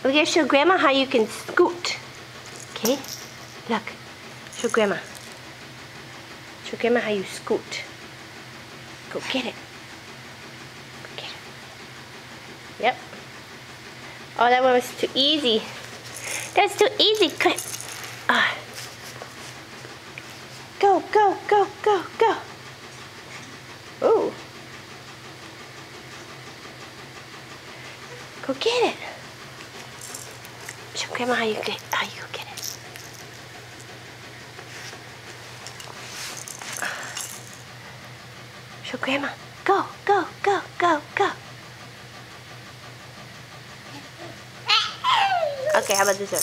We're gonna show Grandma how you can scoot. Okay? Look. Show Grandma. Show Grandma how you scoot. Go get it. Go get it. Yep. Oh, that one was too easy. That's too easy. Go, go, go, go, go. Ooh. Go get it. Show Grandma how you go get it. Show Grandma. Go, go, go, go, go. Okay, how about this one?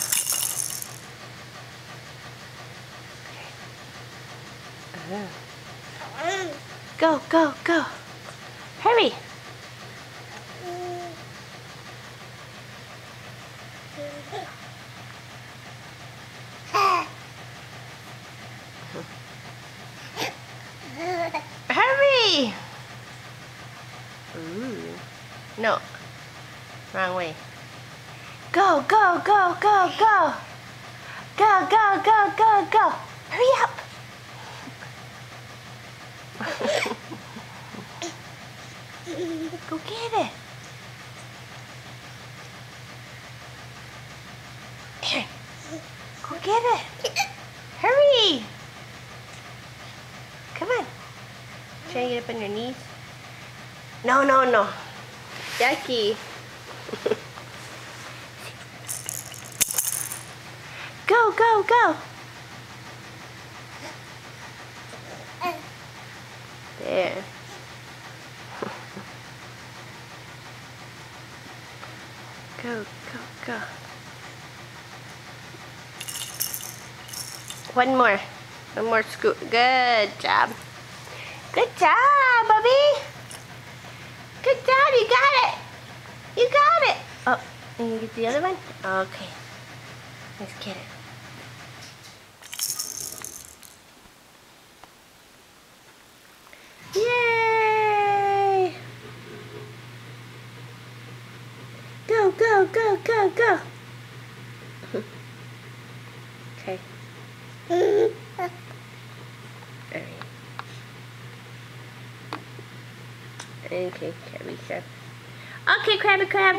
Go, go, go. Hurry. Hurry. Ooh. No. Wrong way. Go, go, go, go, go. Go, go, go, go, go. Hurry up. Go get it. Here. Go get it. Hurry. Come on. Try to get up on your knees. No, no, no. Yucky. Go, go, go. There. Go, go, go. One more. One more scoot. Good job. Good job, Bubby. Good job. You got it. You got it. Oh, and you get the other one? Okay. Let's get it. Yay! Go, go, go, go, go. Okay. Alright. Okay, Krabby Crab. Okay, Krabby Crab.